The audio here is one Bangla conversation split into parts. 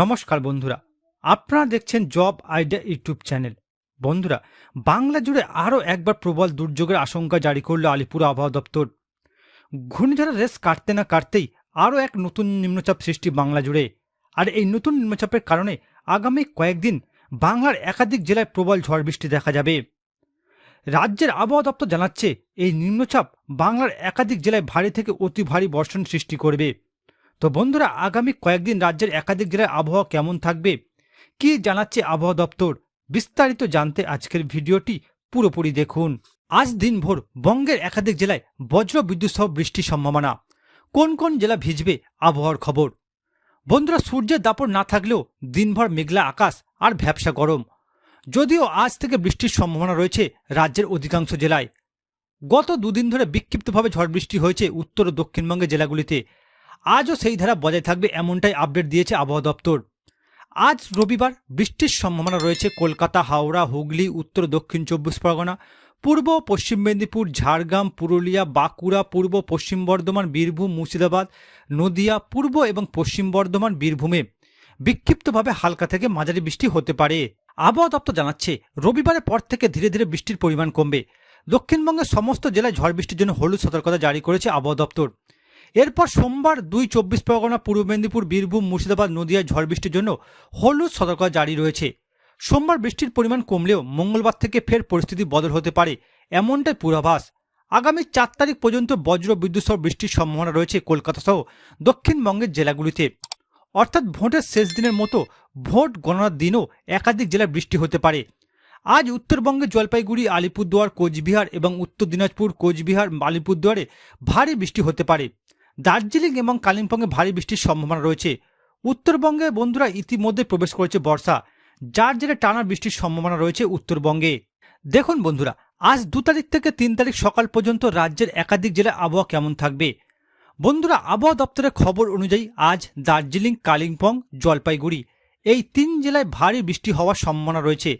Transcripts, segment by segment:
নমস্কার বন্ধুরা, আপনারা দেখছেন জব আইডিয়া ইউটিউব চ্যানেল। বন্ধুরা, বাংলা জুড়ে আরও একবার প্রবল দুর্যোগের আশঙ্কা জারি করল আলিপুর আবহাওয়া দপ্তর। ঘূর্ণিঝড়ের রেস কাটতে না কাটতেই আরও এক নতুন নিম্নচাপ সৃষ্টি বাংলা জুড়ে। আর এই নতুন নিম্নচাপের কারণে আগামী কয়েকদিন বাংলার একাধিক জেলায় প্রবল ঝড় বৃষ্টি দেখা যাবে। রাজ্যের আবহাওয়া দপ্তর জানাচ্ছে, এই নিম্নচাপ বাংলার একাধিক জেলায় ভারী থেকে অতি ভারী বর্ষণ সৃষ্টি করবে। তো বন্ধুরা, আগামী কয়েকদিন রাজ্যের একাধিক জেলায় আবহাওয়া কেমন থাকবে, কি জানাচ্ছে আবহাওয়া দপ্তর, বিস্তারিত জানতে আজকের ভিডিওটি পুরোপুরি দেখুন। আজ দিনভর বঙ্গের একাধিক জেলায় বজ্র বিদ্যুৎ সহ বৃষ্টির সম্ভাবনা। কোন কোন জেলা ভিজবে, আবহাওয়ার খবর। বন্ধুরা, সূর্যের দাপট না থাকলেও দিনভর মেঘলা আকাশ আর ভ্যাপসা গরম। যদিও আজ থেকে বৃষ্টির সম্ভাবনা রয়েছে রাজ্যের অধিকাংশ জেলায়। গত দুদিন ধরে বিক্ষিপ্তভাবে ঝড় বৃষ্টি হয়েছে উত্তর ও দক্ষিণবঙ্গের জেলাগুলিতে। আজও সেই ধারা বজায় থাকবে এমনটাই আপডেট দিয়েছে আবহাওয়া দপ্তর। আজ রবিবার বৃষ্টির সম্ভাবনা রয়েছে কলকাতা, হাওড়া, হুগলি, উত্তর দক্ষিণ 24 পরগনা, পূর্ব পশ্চিম মেদিনীপুর, ঝাড়গ্রাম, পুরুলিয়া, বাঁকুড়া, পূর্ব পশ্চিম বর্ধমান, বীরভূম, মুর্শিদাবাদ, নদিয়া, পূর্ব এবং পশ্চিম বর্ধমান, বীরভূমে বিক্ষিপ্তভাবে হালকা থেকে মাঝারি বৃষ্টি হতে পারে। আবহাওয়া দপ্তর জানাচ্ছে, রবিবারের পর থেকে ধীরে ধীরে বৃষ্টির পরিমাণ কমবে। দক্ষিণবঙ্গের সমস্ত জেলায় ঝড় বৃষ্টির জন্য হলুদ সতর্কতা জারি করেছে আবহাওয়া দপ্তর। এরপর সোমবার 24 পরগনা, পূর্ব মেদিনীপুর, বীরভূম, মুর্শিদাবাদ, নদিয়ায় ঝড় বৃষ্টির জন্য হলুদ সতর্কতা জারি রয়েছে। সোমবার বৃষ্টির পরিমাণ কমলেও মঙ্গলবার থেকে ফের পরিস্থিতি বদল হতে পারে, এমনটাই পূর্বাভাস। আগামী 4 তারিখ পর্যন্ত বজ্র বিদ্যুৎ সহ বৃষ্টির সম্ভাবনা রয়েছে কলকাতা সহ দক্ষিণবঙ্গের জেলাগুলিতে। অর্থাৎ ভোটের শেষ দিনের মতো ভোট গণনার দিনও একাধিক জেলায় বৃষ্টি হতে পারে। আজ উত্তরবঙ্গে জলপাইগুড়ি, আলিপুরদুয়ার, কোচবিহার এবং উত্তর দিনাজপুর, কোচবিহার, আলিপুরদুয়ারে ভারী বৃষ্টি হতে পারে। দার্জিলিং এবং কালিম্পংয়ে ভারী বৃষ্টির সম্ভাবনা রয়েছে। উত্তরবঙ্গে বন্ধুরা ইতিমধ্যে প্রবেশ করেছে বর্ষা, যার জেরে টানা বৃষ্টির সম্ভাবনা রয়েছে উত্তরবঙ্গে। দেখুন বন্ধুরা, আজ 2 তারিখ থেকে 3 তারিখ সকাল পর্যন্ত রাজ্যের একাধিক জেলায় আবহাওয়া কেমন থাকবে। বন্ধুরা, আবহাওয়া দপ্তরের খবর অনুযায়ী আজ দার্জিলিং, কালিম্পং, জলপাইগুড়ি এই 3 জেলায় ভারী বৃষ্টি হওয়ার সম্ভাবনা রয়েছে।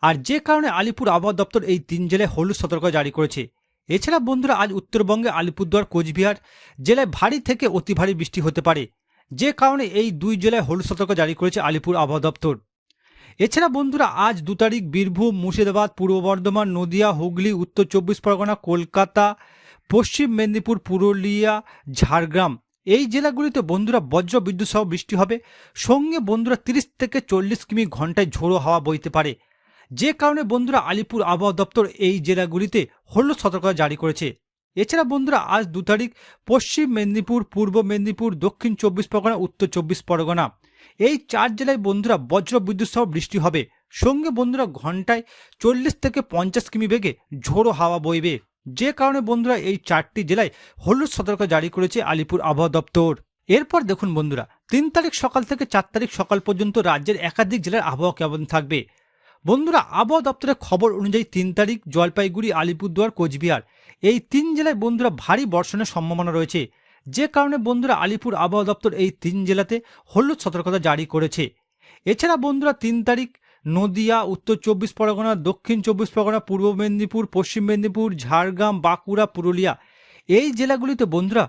আর যে কারণে আলিপুর আবহাওয়া দপ্তর এই 3 জেলায় হলুদ সতর্কতা জারি করেছে। এছাড়া বন্ধুরা, আজ উত্তরবঙ্গে আলিপুরদুয়ার, কোচবিহার জেলায় ভারী থেকে অতি ভারী বৃষ্টি হতে পারে, যে কারণে এই 2 জেলায় হলুদ সতর্কতা জারি করেছে আলিপুর আবহাওয়া দপ্তর। এছাড়া বন্ধুরা, আজ 2 তারিখ বীরভূম, মুর্শিদাবাদ, পূর্ব বর্ধমান, নদিয়া, হুগলি, উত্তর 24 পরগনা, কলকাতা, পশ্চিম মেদিনীপুর, পুরুলিয়া, ঝাড়গ্রাম এই জেলাগুলিতে বন্ধুরা বজ্র বিদ্যুৎ সহ বৃষ্টি হবে। সঙ্গে বন্ধুরা 30 থেকে 40 কিমি ঘন্টায় ঝোড়ো হাওয়া বইতে পারে, যে কারণে বন্ধুরা আলিপুর আবহাওয়া দপ্তর এই জেলাগুলিতে হলুদ সতর্কতা জারি করেছে। এছাড়া বন্ধুরা, আজ 2 তারিখ পশ্চিম মেদিনীপুর, পূর্ব মেদিনীপুর, দক্ষিণ 24 পরগনা, উত্তর 24 পরগনা এই 4 জেলায় বন্ধুরা বজ্র বিদ্যুৎ সহ বৃষ্টি হবে। সঙ্গে বন্ধুরা ঘন্টায় 40 থেকে 50 কিমি বেগে ঝোড়ো হাওয়া বইবে, যে কারণে বন্ধুরা এই 4টি জেলায় হলুদ সতর্কতা জারি করেছে আলিপুর আবহাওয়া দপ্তর। এরপর দেখুন বন্ধুরা, 3 তারিখ সকাল থেকে 4 তারিখ সকাল পর্যন্ত রাজ্যের একাধিক জেলার আবহাওয়া কেমন থাকবে। বন্ধুরা, আবহাওয়া দপ্তরের খবর অনুযায়ী 3 তারিখ জলপাইগুড়ি, আলিপুরদুয়ার, কোচবিহার এই 3 জেলায় বন্ধুরা ভারী বর্ষণের সম্ভাবনা রয়েছে, যে কারণে বন্ধুরা আলিপুর আবহাওয়া দপ্তর এই 3 জেলাতে হলুদ সতর্কতা জারি করেছে। এছাড়া বন্ধুরা 3 তারিখ নদিয়া, উত্তর 24 পরগনা, দক্ষিণ 24 পরগনা, পূর্ব মেদিনীপুর, পশ্চিম মেদিনীপুর, ঝাড়গ্রাম, বাঁকুড়া, পুরুলিয়া এই জেলাগুলিতে বন্ধুরা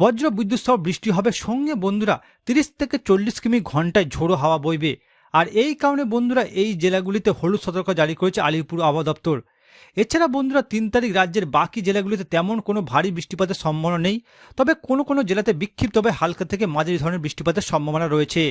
বজ্র বিদ্যুৎ সহ বৃষ্টি হবে। সঙ্গে বন্ধুরা 30 থেকে 40 কিমি ঘন্টায় ঝোড়ো হাওয়া বইবে। আর এই কারণে বন্ধুরা এই জেলাগুলিতে হলুদ সতর্কতা জারি করেছে আলিপুর আবহাওয়া দপ্তর। এছাড়া বন্ধুরা 3 তারিখ রাজ্যের বাকি জেলাগুলিতে তেমন কোনো ভারী বৃষ্টিপাতের সম্ভাবনা নেই, তবে কোনো কোনো জেলাতে বিক্ষিপ্তভাবে হালকা থেকে মাঝারি ধরনের বৃষ্টিপাতের সম্ভাবনা রয়েছে।